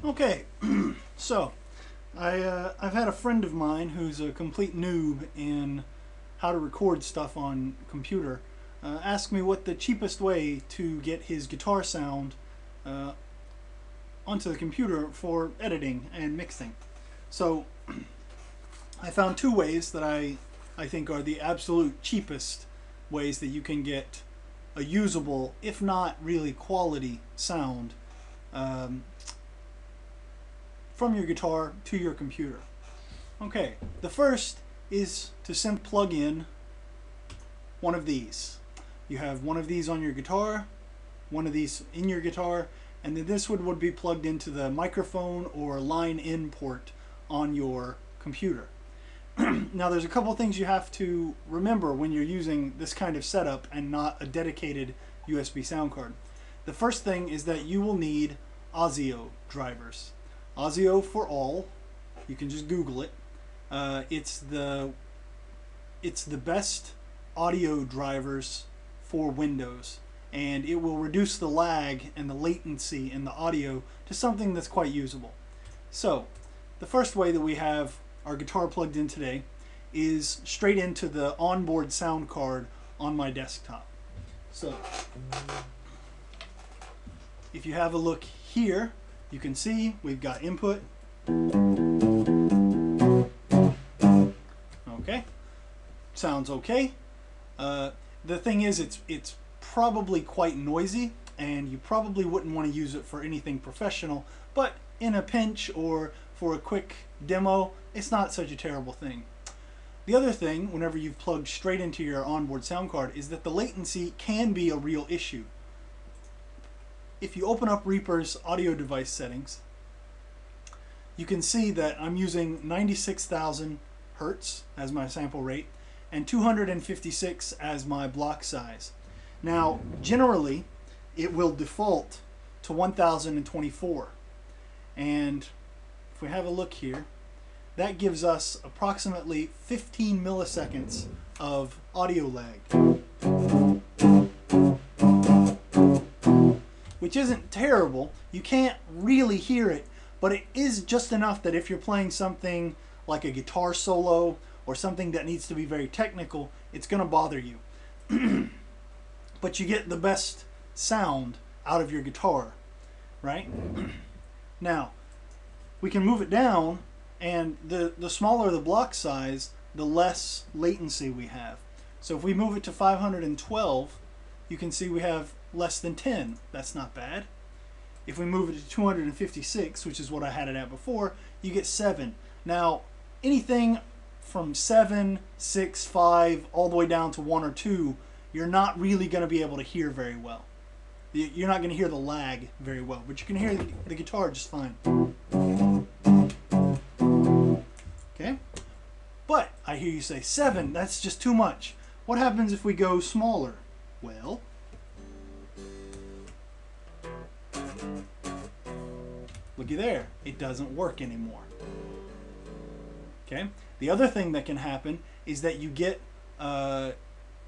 Okay, so I've had a friend of mine who's a complete noob in how to record stuff on computer ask me what the cheapest way to get his guitar sound uh, onto the computer for editing and mixing. So I found two ways that I think are the absolute cheapest ways that you can get a usable, if not really quality, sound um, from your guitar to your computer. Okay, the first is to simply plug in one of these. You have one of these on your guitar, one of these in your guitar, and then this would be plugged into the microphone or line in port on your computer. Now there's a couple of things you have to remember when you're using this kind of setup and not a dedicated USB sound card. The first thing is that you will need ASIO drivers. ASIO for all. You can just Google it. It's the best audio drivers for Windows, and it will reduce the lag and the latency in the audio to something that's quite usable. So the first way that we have our guitar plugged in today is straight into the onboard sound card on my desktop. So if you have a look here, you can see we've got input. Okay, sounds okay. The thing is, it's probably quite noisy, and you probably wouldn't want to use it for anything professional, but in a pinch or for a quick demo, it's not such a terrible thing. The other thing, whenever you've plugged straight into your onboard sound card, is that the latency can be a real issue. If you open up Reaper's audio device settings, you can see that I'm using 96,000 Hertz as my sample rate and 256 as my block size. Now, generally, it will default to 1024. And if we have a look here, that gives us approximately 15 milliseconds of audio lag, which isn't terrible. You can't really hear it, but it is just enough that if you're playing something like a guitar solo or something that needs to be very technical, it's going to bother you. But you get the best sound out of your guitar, right? Now, we can move it down, and the smaller the block size, the less latency we have. So if we move it to 512, you can see we have less than 10. That's not bad. If we move it to 256, which is what I had it at before, you get 7. Now, anything from 7, 6, 5, all the way down to 1 or 2, you're not really going to be able to hear very well. You're not going to hear the lag very well, but you can hear the guitar just fine. Okay? But I hear you say, 7, that's just too much. What happens if we go smaller? Well, looky there, it doesn't work anymore. Okay? The other thing that can happen is that you get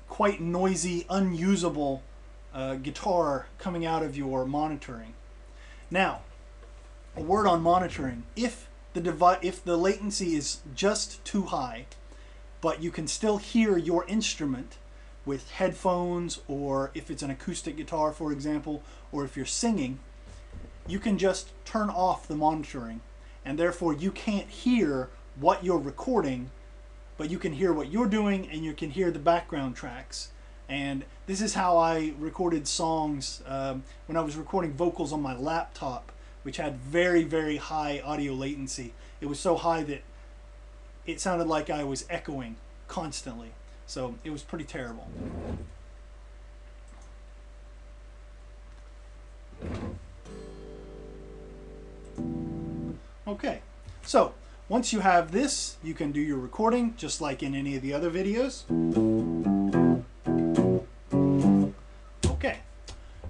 quite noisy, unusable guitar coming out of your monitoring. Now, a word on monitoring. If the latency is just too high, but you can still hear your instrument with headphones, or if it's an acoustic guitar, for example, or if you're singing, you can just turn off the monitoring, and therefore you can't hear what you're recording, but you can hear what you're doing, and you can hear the background tracks. And this is how I recorded songs when I was recording vocals on my laptop, which had very, very high audio latency. It was so high that it sounded like I was echoing constantly. So it was pretty terrible. Okay, so once you have this, you can do your recording just like in any of the other videos. Okay,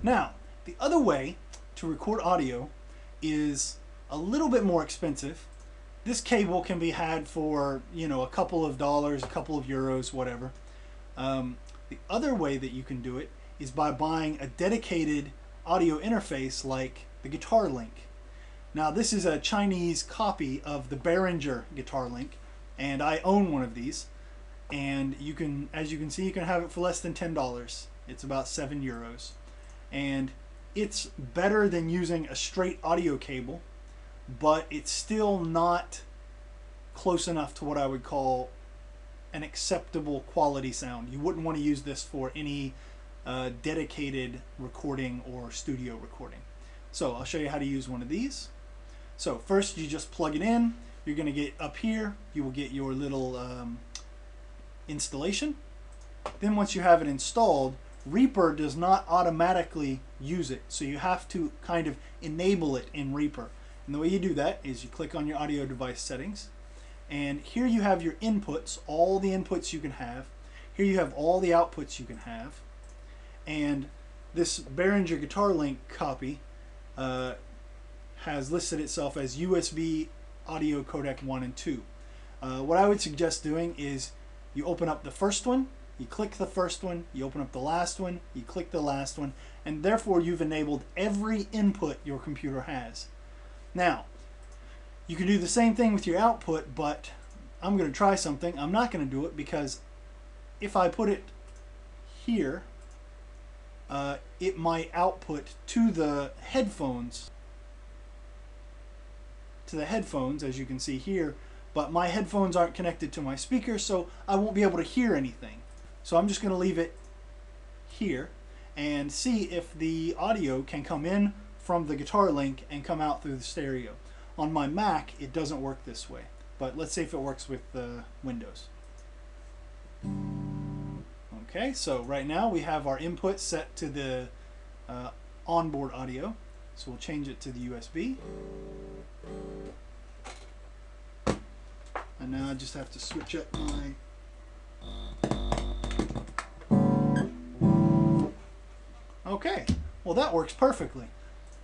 now the other way to record audio is a little bit more expensive. This cable can be had for, a couple of dollars, a couple of euros, whatever. The other way that you can do it is by buying a dedicated audio interface like the Guitar Link. Now this is a Chinese copy of the Behringer Guitar Link, and I own one of these. And you can, as you can see, you can have it for less than $10. It's about €7, and it's better than using a straight audio cable, but it's still not close enough to what I would call an acceptable quality sound. You wouldn't want to use this for any dedicated recording or studio recording. So I'll show you how to use one of these. So first you just plug it in. You're going to get up here, you will get your little installation. Then once you have it installed, Reaper does not automatically use it, so you have to kind of enable it in Reaper. And the way you do that is you click on your audio device settings, and here you have your inputs, all the inputs you can have. Here you have all the outputs you can have. And this Behringer Guitar Link copy has listed itself as USB audio codec 1 and 2. What I would suggest doing is you open up the first one, you click the first one, you open up the last one, you click the last one, and therefore you've enabled every input your computer has. Now, you can do the same thing with your output, but I'm going to try something. I'm not going to do it because if I put it here, it might output to the headphones, as you can see here, but my headphones aren't connected to my speaker, so I won't be able to hear anything. So I'm just going to leave it here and see if the audio can come in from the Guitar Link and come out through the stereo. On my Mac, it doesn't work this way, but let's see if it works with Windows. Okay, so right now we have our input set to the onboard audio, so we'll change it to the USB. And now I just have to switch up my okay, well that works perfectly.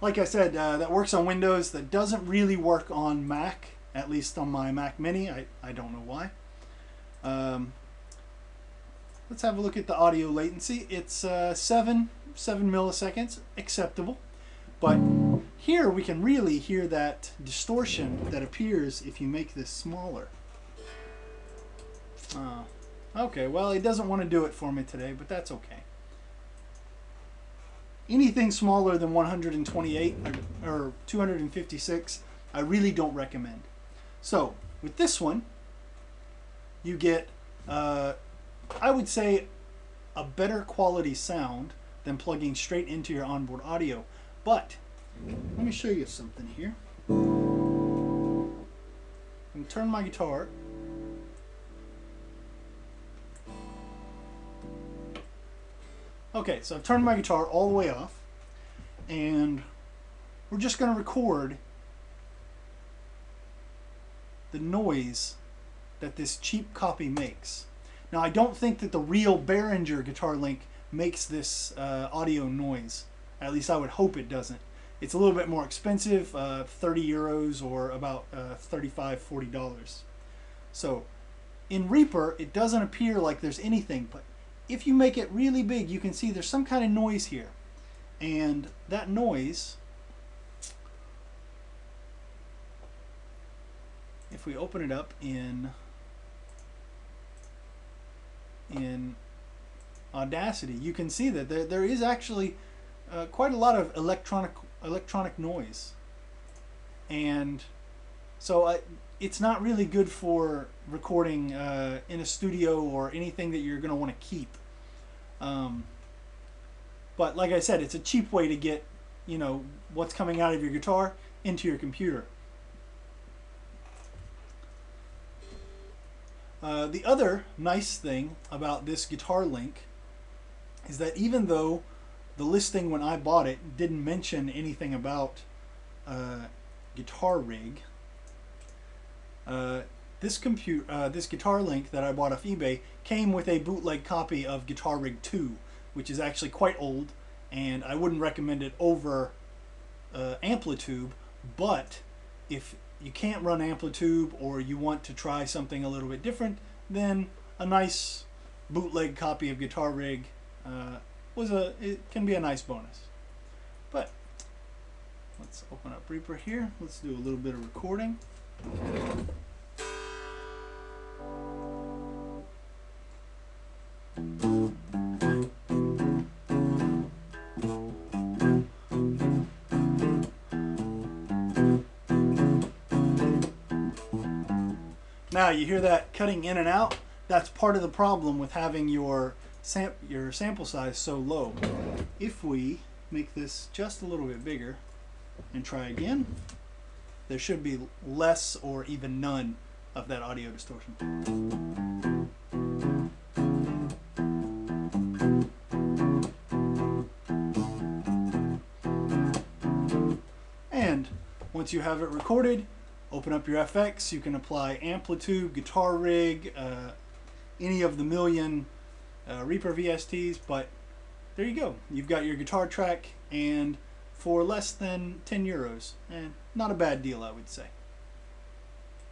Like I said, that works on Windows. That doesn't really work on Mac, at least on my Mac Mini. I don't know why. Let's have a look at the audio latency. It's 7 milliseconds, acceptable. But here we can really hear that distortion that appears if you make this smaller. Okay, well it doesn't want to do it for me today, but that's okay. Anything smaller than 128 or 256, I really don't recommend. So with this one, you get, I would say, a better quality sound than plugging straight into your onboard audio. But let me show you something here. I'm going to turn my guitar. Okay, so I've turned my guitar all the way off, and we're just going to record the noise that this cheap copy makes. Now, I don't think that the real Behringer Guitar Link makes this audio noise. At least I would hope it doesn't. It's a little bit more expensive, 30 euros or about $35, $40. So in Reaper, it doesn't appear like there's anything, but if you make it really big, you can see there's some kind of noise here. And that noise, if we open it up in Audacity, you can see that there is actually quite a lot of electronic noise. And so it's not really good for recording in a studio or anything that you're going to want to keep. But like I said, it's a cheap way to get, you know, what's coming out of your guitar into your computer. The other nice thing about this Guitar Link is that even though the listing when I bought it didn't mention anything about Guitar Rig, this Guitar Link that I bought off eBay came with a bootleg copy of Guitar Rig 2, which is actually quite old, and I wouldn't recommend it over Amplitube. But if you can't run Amplitube or you want to try something a little bit different, then a nice bootleg copy of Guitar Rig it can be a nice bonus. But let's Let's open up Reaper here. Let's do a little bit of recording. Now you hear that cutting in and out? That's part of the problem with having your sample size so low. If we make this just a little bit bigger and try again, there should be less or even none of that audio distortion. And once you have it recorded, open up your FX. You can apply amplitude, guitar rig, any of the million Reaper VSTs, but there you go. You've got your guitar track, and for less than 10 euros, and not a bad deal, I would say.